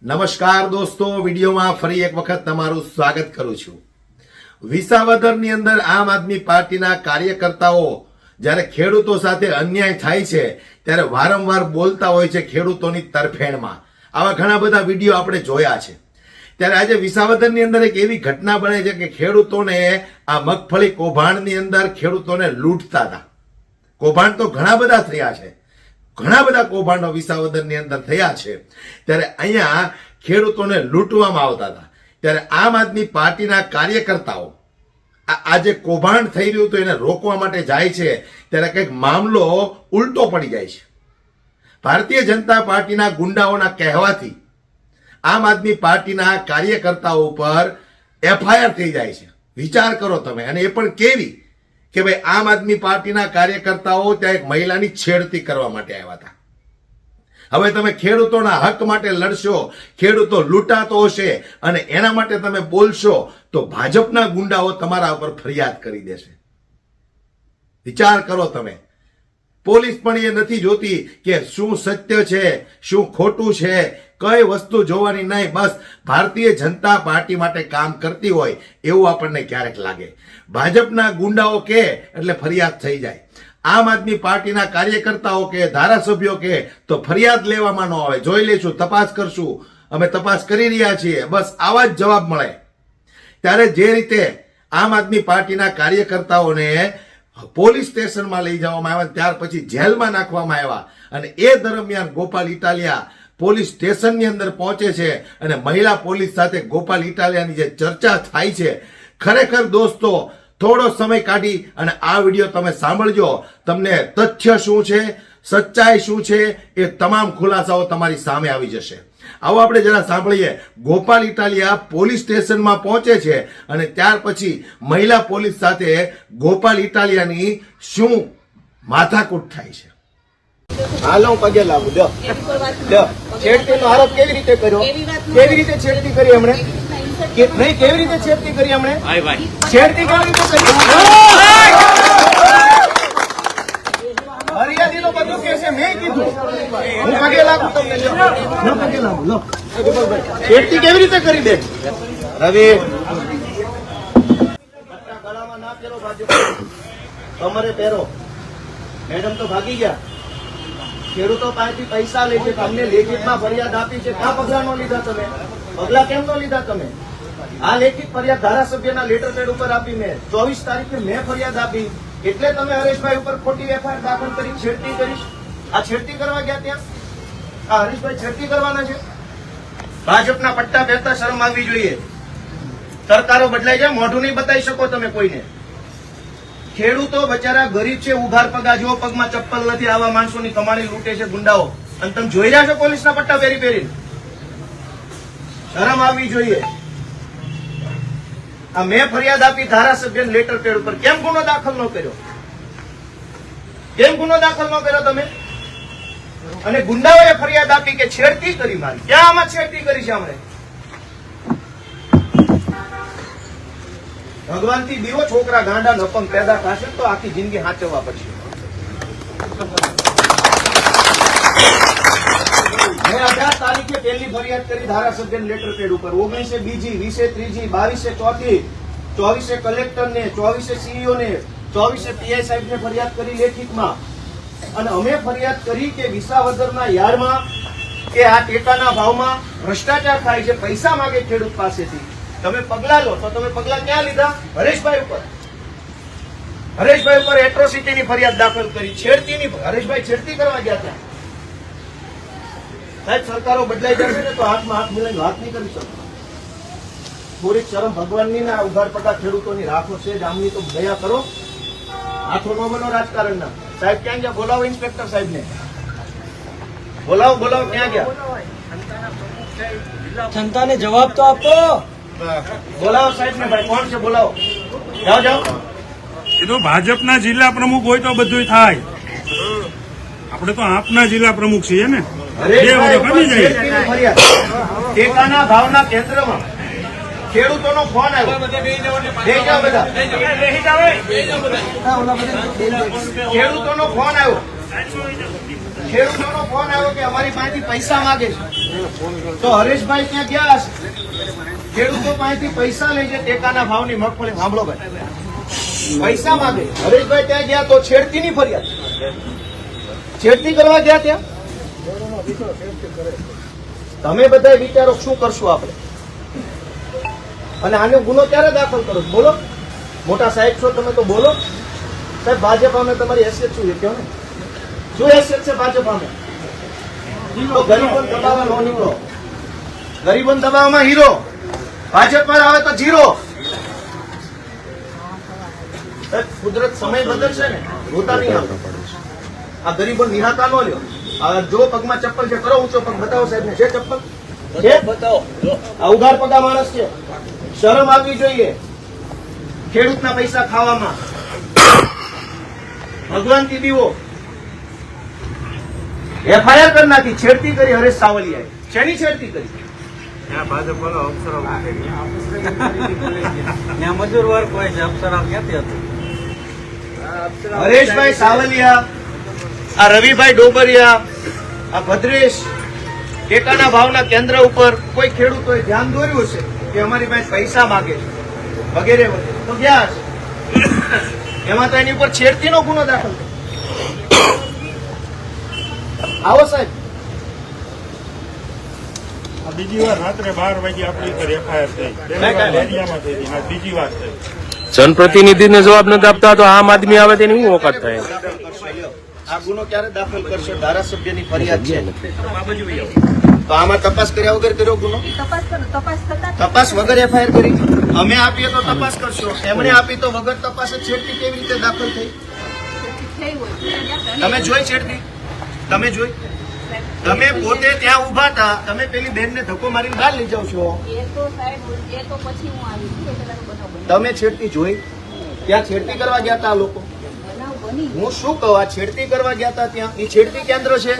નમસ્કાર દોસ્તો, વિડીયોમાં ફરી એક વખત તમારું સ્વાગત કરું છું। વિસાવદરની અંદર આમ આદમી પાર્ટીના કાર્યકર્તાઓ જ્યારે ખેડૂતો સાથે અન્યાય થાય છે ત્યારે વારંવાર બોલતા હોય છે ખેડૂતોની તરફેણમાં। આવા ઘણા બધા વિડીયો આપણે જોયા છે। ત્યારે આજે વિસાવદરની અંદર એક એવી ઘટના બને છે કે ખેડૂતોને આ મગફળી કૌભાંડની અંદર ખેડૂતોને લૂંટતા હતા। કૌભાંડ તો ઘણા બધા થયા છે, ઘણા બધા કૌભાંડો વિસાવદરની અંદર થયા છે। ત્યારે અહીંયા ખેડૂતોને લૂંટવામાં આવતા હતા। ત્યારે આમ આદમી પાર્ટીના કાર્યકર્તાઓ આજે કૌભાંડ થઈ રહ્યું હતું એને રોકવા માટે જાય છે ત્યારે કંઈક મામલો ઉલટો પડી જાય છે। ભારતીય જનતા પાર્ટીના ગુંડાઓના કહેવાથી આમ આદમી પાર્ટીના કાર્યકર્તાઓ ઉપર એફઆઈઆર થઈ જાય છે। વિચાર કરો તમે, અને એ પણ કેવી કે ભાઈ આમ આદમી પાર્ટીના કાર્યકર્તાઓ ત્યાં એક મહિલાની છેડતી કરવા માટે આવ્યા હતા। હવે તમે ખેડૂતોના હક માટે લડશો, ખેડૂતો લૂંટાતો હશે અને એના માટે તમે બોલશો તો ભાજપના ગુંડાઓ તમારા ઉપર ફરિયાદ કરી દેશે। વિચાર કરો તમે। પોલીસ પણ એ નથી જોતી કે શું સત્ય છે શું ખોટું છે, કઈ વસ્તુ જોવાની નહીં, બસ ભારતીય જનતા પાર્ટી માટે કામ કરતી હોય એવું આપણને ક્યારેક લાગે। ભાજપના ગુંડાઓ કે એટલે ફરિયાદ થઈ જાય, આમ આદમી પાર્ટીના કાર્યકર્તાઓ કે ધારાસભ્યો કે તો ફરિયાદ લેવામાં ન આવે, જોઈ લેશું, તપાસ કરશું, અમે તપાસ કરી રહ્યા છીએ, બસ આવા જ જવાબ મળે। ત્યારે જે રીતે આમ આદમી પાર્ટીના કાર્યકર્તાઓને પોલીસ સ્ટેશનમાં લઈ જવામાં આવ્યા, ત્યાર પછી જેલમાં નાખવામાં આવ્યા, અને એ દરમિયાન ગોપાલ ઇટાલિયા પોલીસ સ્ટેશનની અંદર પહોંચે છે અને મહિલા પોલીસ સાથે ગોપાલ ઇટાલિયાની જે ચર્ચા થાય છે, ખરેખર દોસ્તો થોડો સમય કાઢી અને આ વિડીયો તમે સાંભળજો। તમને તથ્ય શું છે, સચ્ચાઈ શું છે, એ તમામ ખુલાસાઓ તમારી સામે આવી જશે। આવો આપણે જરા સાંભળીએ। ગોપાલ ઇટાલિયા પોલીસ સ્ટેશનમાં પહોંચે છે અને ત્યાર પછી મહિલા પોલીસ સાથે ગોપાલ ઇટાલિયાની શું માથાકૂટ થાય છે। હાલો પગે લાગુ દો છેડતીનો આરોપ કેવી રીતે કર્યો, કેવી રીતે છેડતી કરી એમણે, નહીં કેવી રીતે છેડતી કરી એમણે, છેડતી કેવી રીતે કરી, ફરિયાદીનો બધું કે છે, મેં કીધું હું પગે લાગુ તમને, લો પગે લાગુ, લો છેડતી કેવી રીતે કરી દે રવિ, ગળામાં ના પહેરો, બાજુ કમરે પહેરો, મેડમ તો ભાગી ગયા, ખેડૂતો પાસેથી પૈસા લે છે, તમને લેખિતમાં ફરિયાદ આપી છે, ક્યાં પગલા નો લીધા તમે, પગલા કેમ નો લીધા તમે? આ લેખિત ફરિયાદ ધારાસભ્યના લેટર પેડ ઉપર આપી, મેં 24 તારીખે મેં ફરિયાદ આપી, એટલે તમે હરેશભાઈ ઉપર ખોટી એફઆઈઆર દાખલ કરી, છેડતી કરી। આ છેડતી કરવા ગયા ત્યાં, આ હરેશભાઈ છેડતી કરવાના છે? ભાજપના પટ્ટા પહેરતા શરમ આવવી જોઈએ। સરકારો બદલાઈ જાય, મોઢું નહીં બતાવી શકો તમે કોઈને। ખેડૂતો બચારા ગરીબ છે, ઉઘાર પગા, જો પગમાં ચપ્પલ નથી, આવા માણસોની કમાણી લૂંટે છે ગુંડાઓ, અને તમે જોઈ રહ્યા છો પોલીસના પટ્ટા પહેરી પહેરીને, શરમ આવવી જોઈએ। આ મેં ફરિયાદ આપી ધારાસભ્યને લેટર પેડ ઉપર, કેમ ગુનો દાખલ ન કર્યો, કેમ ગુનો દાખલ ન કર્યો તમે? અને ગુંડાઓએ ફરિયાદ આપી કે છેડતી કરી મારી, ક્યાં આમાં છેડતી કરી છે હમણે? ભગવાનથી બીવો, છોકરા ગાંડા નપંગ પેદા થશે તો આખી જિંદગી હાચવવા પડશે। મેં 18 તારીખે પહેલી ફરિયાદ કરી ધારાસભ્ય લેટર પેડ ઉપર, 19 બીજી, 20 ત્રીજી, 22 ચોથી, 24 કલેક્ટરને, 24 સીઈઓ ને, 24 પીઆઈ સાહેબને ફરિયાદ કરી લેખિતમાં। અને અમે ફરિયાદ કરી કે વિસાવદરના યાર્ડમાં કે આ ટેકાના ભાવમાં ભ્રષ્ટાચાર થાય છે, પૈસા માંગે ખેડૂત પાસેથી, તમે પગલા લો। તો તમે પગલા ક્યાં લીધા? હરેશભાઈ ઉપર, હરેશભાઈ ઉપર એટ્રોસિટીની ફરિયાદ દાખલ કરી, છેડતીની, હરેશભાઈ છેડતી કરવા ગયા ત્યાં। સાહેબ સરકારો બદલાઈ જશે ને તો હાથમાં હાથ મિલાઈને વાત નહીં કરી શકતા। થોડીક શરમ ભગવાનની ના ઉઘાડ પટ્ટા ખેડૂતોની રાખો છે, આમની તો દયા કરો, હાથો ન બનો રાજકારણના। સાહેબ ક્યાં ગયા? બોલાવો ઇન્સ્પેક્ટર સાહેબ ને, બોલાવો, બોલાવો, ક્યાં ગયા? જનતાને જવાબ તો આપો, બોલાવો સાહેબ ને, ભાઈ કોણ છે બોલાવો, જાઓ જાઓ। એ તો ભાજપના જિલ્લા પ્રમુખ હોય તો બધું થાય, આપણે તો આપના જિલ્લા પ્રમુખ છીએ ને, ટેકાના ભાવના કેન્દ્રમાં ખેડૂતોનો ફોન આવ્યો, ખેડૂતોનો ફોન આવ્યો, ખેડૂતોનો ફોન આવ્યો કે અમારી પાસેથી પૈસા માંગે છે, તો હરેશભાઈ ત્યાં ગયા હશે. ખેડૂતો પાસેથી પૈસા લઈ છે ટેકાના ભાવની મગફળી. સાંભળો ભાઈ, પૈસા માંગે. હરેશભાઈ ત્યાં ગયા તો છેડતીની ફરિયાદ, છેડતી કરવા ગયા ત્યાં. તમે બધા વિચારો શું કરશું આપણે, અને આનો ગુનો ક્યારે દાખલ કરો છો? બોલો, મોટા સાહેબ છો તમે તો બોલો. સાહેબ ભાજપ અમે તમારી હેસિયત શું છે કહો ને, શું હેસિયત છે ભાજપ અમે? તો ગરીબોને દબાવવા ન નીકળો, ગરીબોને દબાવવામાં હીરો, ભાજપમાં આવે તો જીરો. સાહેબ કુદરત સમય બદલશે ને, રોતા નહીં આવે. આ ગરીબો નિરાતા ન લ્યો. આ જો પગમાં ચપ્પલ છે, કરો ઊંચો પગ બતાવો સાહેબ ને. છે ચપ્પલ? છે? બતાવો. આ ઉઘાડ પગા માણસ છે, શરમ આવવી જોઈએ ખેડૂતના પૈસા ખાવામાં. ભગવાનથી દીવો. એફઆઈઆર કરી નાખી, છેડતી કરી હરેશ સાવલિયાએ. શેની છેડતી કરી? મજૂર વર્ગ હોય છે, અપ્સરા ક્યાંથી હતું? હરેશભાઈ સાવલિયા, આ રવિભાઈ ડોબરિયા, આ ભદ્રેશ, ટેકાના ભાવના કેન્દ્ર ઉપર કોઈ ખેડૂતોએ ધ્યાન દોર્યું હશે કે અમારી પાસે પૈસા માંગે છે વગેરે વગેરે, તો ગયા હશે. એમાં તો એની ઉપર છેડતીનો ગુનો દાખલ થયો. આવો સાહેબ. આ બીજી વાર રાત્રે 12 વાગે આપણી ઉપર એફઆઈઆર થઈ, એરિયામાં થઈ હતી. આ બીજી વાર થઈ. જનપ્રતિનિધિને જવાબ નથી આપતા તો આમ આદમી આવે તેની શું ઓકાત થાય? આ ગુનો ક્યારે દાખલ કરશો? ધારાસભ્યની ફરિયાદ છે તો આમાં તપાસ કર્યા વગર કર્યો ગુનો? તપાસ વગર એફઆઈઆર કરી? અમે આપીએ તો તપાસ કરશો, એમણે આપી તો વગર તપાસ જ છેડતી કેવી રીતે દાખલ થઈ? તમે જોઈ છેડતી? તમે જોઈ? તમે પોતે ત્યાં ઉભા હતા, તમે પેલી બેનને ધક્કો મારીને બહાર લઈ જાવ છો. તમે છેડતી જોઈ? ત્યાં છેડતી કરવા ગયા હતા આ લોકો. હું શું કહું, આ છેડતી કરવા ગયા હતા ત્યાં. એ છેડતી કેન્દ્ર છે,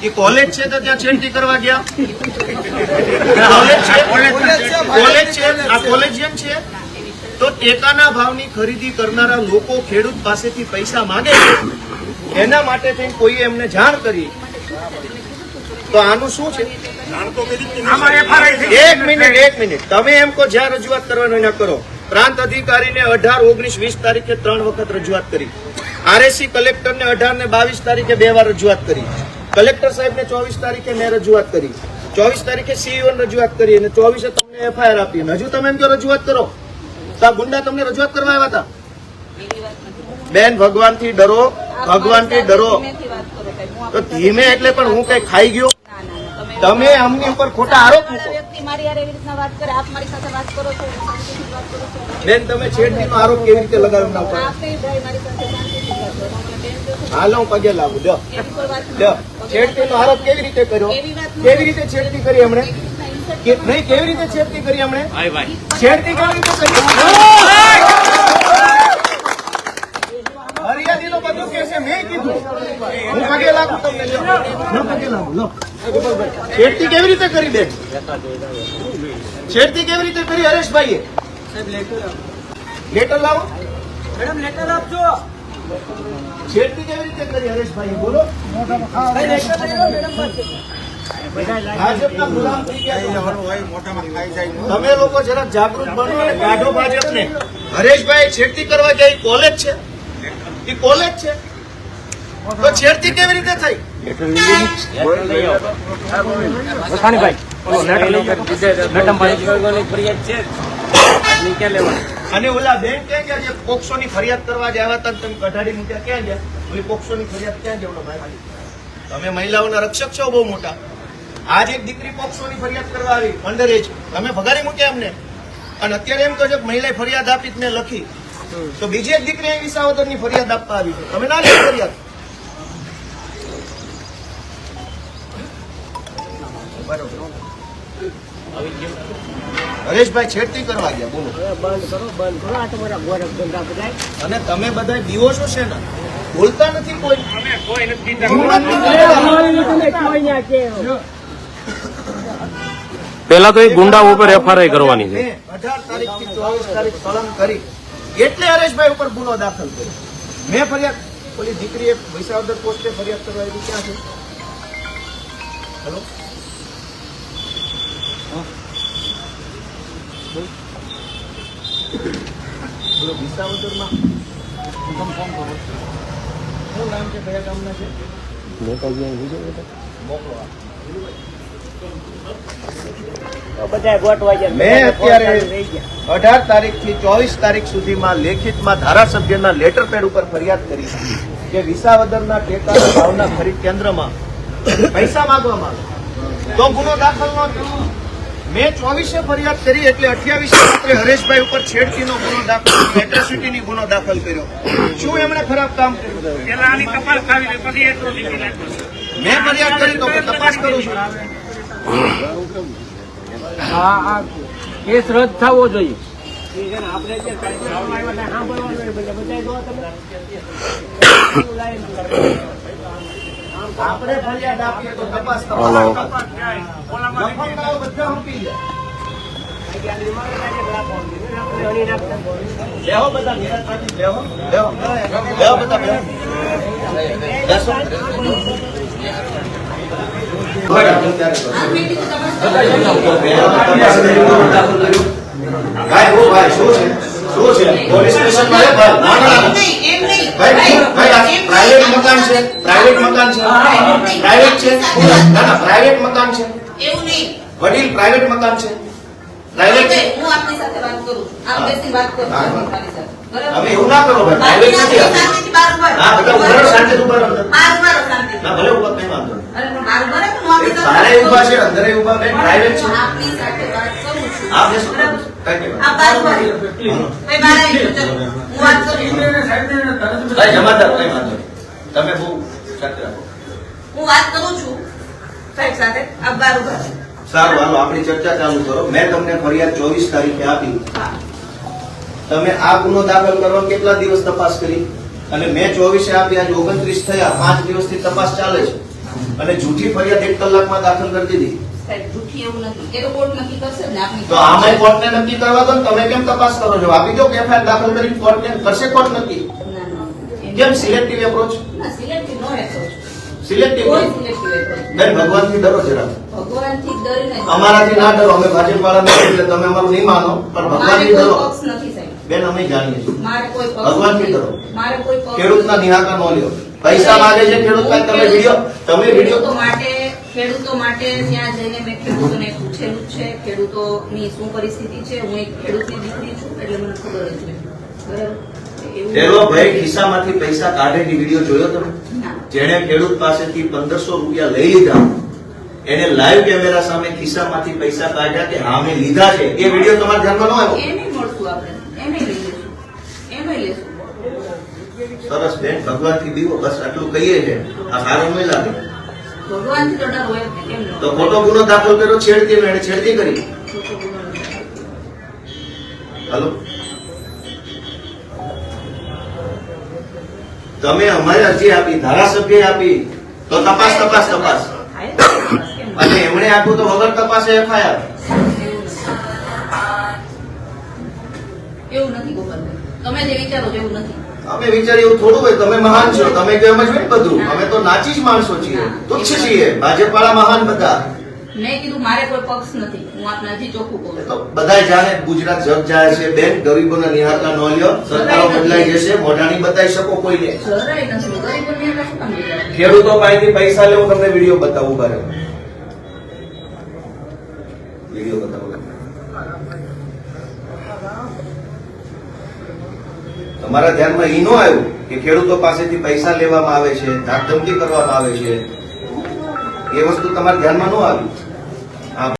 એ કોલેજ છે તો ત્યાં છેડતી કરવા ગયા. કોલેજ છે, આ કોલેજિયમ છે. તો ટેકાના ભાવની ખરીદી કરનારા લોકો ખેડૂત પાસેથી પૈસા માંગે છે, એના માટે થઈને કોઈએ એમને જાણ કરી. તો આનું શું છે? એક મિનિટ તમે એમ કહો જ્યાં રજૂઆત કરવાનું ના કરો. પ્રાંત અધિકારીને 18, 19, 20 તારીખે 3 વખત રજૂઆત કરી. આરએસી કલેક્ટરને 18 ને 22 તારીખે 2 વાર રજૂઆત કરી. કલેક્ટર સાહેબને 24 તારીખે મેં રજૂઆત કરી. 24 તારીખે સીઈઓ ને રજૂઆત કરી અને 24 તમને એફઆઈઆર આપી. હજુ તમે એમ કહો રજૂઆત કરો તો આ ગુંડા તમને રજૂઆત કરવા આવ્યા હતા? બેન, ભગવાનથી ડરો, ભગવાનથી ડરો. તો ધીમે એટલે પણ હું કઈ ખાઈ ગયો? તમે અમની ઉપર ખોટા આરોપ મૂકો. બેન, તમે છેડતીનો આરોપ કેવી રીતે લગાવ્યો ના ઉપર? હાલ હું પગે લાગુ. છેડતીનો આરોપ કેવી રીતે કર્યો? કેવી રીતે છેડતી કરી એમણે? નહીં, કેવી રીતે છેડતી કરી એમણે? છેડતી કેવી રીતે કરી? ફરિયાદીનો બધું કે છે, મેં કીધું. હું પગે લાગુ તમને. લો પગે લાગુ. લો, છેડતી કેવી રીતે કરી બેન? છેડતી કેવી રીતે કરી હરેશભાઈએ? લેટર લાવો મેડમ, લેટર આપજો. છેડતી કેવી રીતે કરી હરેશભાઈએ? બોલો. ભાજપના ગુલામ થઈ ગયા. તમે લોકો જરા જાગૃત બનો અને કાઢો ભાજપને. હરેશભાઈ છેડતી કરવા ગયા, એ કોલેજ છે, એ કોલેજ છે. તો છેડતી કેવી રીતે થઈ? અને ઓલા બેન ક્યાં ગયા છે? પોક્સોની ફરિયાદ કરવા જ આવ્યા હતા, તમે કઢાડી મૂક્યા ક્યાં ગયા? ઓલી પોક્સોની ફરિયાદ ક્યાં ગયા? ભાઈ, તમે મહિલાઓના રક્ષક છો બહુ મોટા. આજ એક દીકરી પોક્સોની ફરિયાદ કરવા આવી, અંડર એજ. તમે ભગાડી મૂક્યા એમને. અને અત્યારે એમ કહો છો કે મહિલાએ ફરિયાદ આપી મેં લખી, તો બીજી એક દીકરી અહીં વિસાવદરની ફરિયાદ આપવા આવી છે. તમે ના લે ફરિયાદ. હરેશભાઈ છેડતી કરવા ગયા. બોલો. અને તમે બધા દીવો છો છે ને, બોલતા નથી કોઈ. પેલા તો એ ગુંડા ઉપર એફઆઈઆર કરવાની છે. 18 તારીખથી 24 તારીખ સળંગ કરી એટલે હરેશભાઈ ઉપર ગુનો દાખલ કર્યો. મેં ફરિયાદ, ઓલી દીકરીએ વિસાવદર પોસ્ટે ફરિયાદ કરવા આવી. ક્યાં છે? બોલો વિસાવદરમાં શું નામ છે, કયા ગામના છે? મોકલો. મેં અત્યારે 18 તારીખથી 24 તારીખ સુધીમાં લેખિતમાં ધારાસભ્યના લેટર પેડ ઉપર ફરિયાદ કરી કે વિસાવદરના ટેકાના ભાવના ખરીદ કેન્દ્રમાં પૈસા માંગવામાં આવે તો ગુનો દાખલ ન થયો. મેં 24 ફરિયાદ કરી એટલે 28 રાત્રે હરેશભાઈ ઉપર છેડતીનો ગુનો દાખલ કર્યો, એટ્રોસિટીની ગુનો દાખલ કર્યો. શું એમણે ખરાબ કામ કર્યું? મેં ફરિયાદ કરી તો હું તપાસ કરું છું. કેસ રદ થવો જોઈએ. આપણે ફરિયાદ આપીએ તો તપાસ લખનદાઓ બધા હંપી જાય. બેહો બધા નિરાંતથી બેહો, બેહો, બેહો બધા બેહો. બેસો. ભાઈ હું ભાઈ શું છે, શું છે? પોલીસ સ્ટેશનમાં રે ભાઈ. ના, ના, ના. ભાઈ પ્રાઇવેટ મકાન છે, પ્રાઇવેટ મકાન છે, પ્રાઇવેટ છે. ના ના, પ્રાઇવેટ મકાન છે. એવું નહીં. વડીલ પ્રાઇવેટ મકાન છે, પ્રાઇવેટ છે. હું આપની સાથે વાત કરું છું. આપ બેસીને વાત કરો હા. મારી સાથે. બરાબર? હવે એવું ના કરો ભાઈ, પ્રાઇવેટ નથી આ. શાંતિથી બહાર ઉભા રહો. હા બધા ઉભા રહો, શાંતિથી ઉભા રહો. બહાર ઉભા રહો શાંતિથી. ના ભલે ઉભા, કઈ વાંધો નહીં. અરે પણ બહાર ઉભા રહો, હું આપની સાથે બારે વાત ઉભા કરું છે, છું. અંદરે ઉભા છે, પ્રાઇવેટ છે. હું આપની સાથે વાત કરું છું. હા બેસો, બરાબર? કઈ નહીં. આપ બહાર ઉભા રહો. ભાઈ બહાર આવી જાઓ, ચલો. હું વાત કરું છું. ભાઈ જમાદાર કઈ વાંધો નહીં. તમે બહુ શાંતિ રાખો. હું વાત કરું છું સાહેબ સાથે. આપ બહાર ઉભા રહો. સારું હાલો આપણી ચર્ચા ચાલુ કરો. મેં તમને ફરિયાદ 24 તારીખે આપી. હા. તમે આ ગુનો દાખલ કરવા કેટલા દિવસ તપાસ કરી? અને મેં 24 આપી, આજે 29 થયા, 5 દિવસથી તપાસ ચાલે છે અને જૂઠી ફરિયાદ 1 કલાકમાં દાખલ કરી દીધી. સાહેબ જૂઠી એવું નથી. એ તો કોર્ટ નક્કી કરશે ને આપની તો આમાં કોર્ટને નક્કી કરવા દો ને, તમે કેમ તપાસ કરો છો? આપી દો કે એફઆઈઆર દાખલ કરી કોર્ટને કરશે કોર્ટ નક્કી. ના, ના. કેમ સિલેક્ટિવ એપ્રોચ? ના, સિલેક્ટિવ નો એપ્રોચ. સિલેક્ટિવ કોઈ સિલેક્ટિવ એપ્રોચ. બેન ભગવાનથી ડરો જરા. ભગવાનથી ડરીને અમારાથી ના ડરો, અમે ભાજપ વાળા નથી એટલે તમે અમારું નહીં માનો, પણ મારે ભગવાનથી કોઈ ડરો. પક્ષ નથી સાહેબ. બેન અમે જાણીએ છીએ. મારે કોઈ પક્ષ ભગવાનથી નથી. ડરો. મારે કોઈ પક્ષ ખેડૂતના નિહાકા ન લ્યો. પૈસા માંગે છે ખેડૂત પાસે, તમે વિડીયો ખેડૂતો માટે ત્યાં જઈને મેં ખેડૂતોને પૂછેલું જ છે. ખેડૂતોની શું પરિસ્થિતિ છે. હું એક ખેડૂતની દીકરી છું એટલે મને ખબર જ છે. બરાબર? એવું પેલો ભાઈ ખિસ્સામાંથી પૈસા કાઢેલી વિડીયો જોયો તમે? ના. જેણે ખેડૂત પાસેથી 1500 રૂપિયા લઈ લીધા, એને લાઈવ કેમેરા સામે ખિસ્સામાંથી પૈસા કાઢ્યા કે હા મેં લીધા છે, એ વિડીયો તમારા ધ્યાનમાં ન આવ્યો? એ નહીં મળતું આપણે. એમે લઈ લઈશું. એમે લેશું. સરસ બેન, ભગવાનથી બીવો, બસ આટલું કહીએ છે. આ સારું નહીં લાગે. ભગવાનથી તો ડર હોય જ ને. કેમ ન તો હોય? ખોટો ગુનો દાખલ કર્યો, છેડતી, એને છેડતી કરી. ખોટો ગુનો નથી. હાલો, તમે અમારે અરજી આપી, ધારાસભ્ય આપી, તો તપાસ તપાસ તપાસ. થાય તો તપાસ કેમ ન અને એમણે આપ્યું તો વગર તપાસે એફઆઈઆર. એવું નથી ગોપાલભાઈ. તમે જે વિચારો છો એવું નથી. અમે વિચારીએ એવું થોડું હોય, તમે મહાન છો, તમે કહો એમ જ હોય ને બધું. અમે તો નાચી જ માણસો છીએ, તુચ્છ છીએ, ભાજપ વાળા મહાન બધા. મેં કીધું મારે કોઈ પક્ષ નથી. હું આપને હજી ચોખ્ખું કહું એ છું. તો બધા જાણે ગુજરાત જગ જાય છે બેન, ગરીબોના નિહાળતા ન લ્યો. સરકારો બદલાઈ જશે, મોઢાની બતાવી શકો કોઈને. જરાય નથી. ગરીબોને એના શું કામ વિચારે? ખેડૂતો પાસેથી પૈસા લેવું, તમને વિડીયો બતાવું બારે. વિડીયો બતાવો. તમારા ધ્યાનમાં ઈ નો આવ્યું કે ખેડૂતો પાસેથી પૈસા લેવામાં આવે છે, ધાકધમકી કરવામાં આવે છે, એ વસ્તુ તમારા ધ્યાનમાં ન આવી.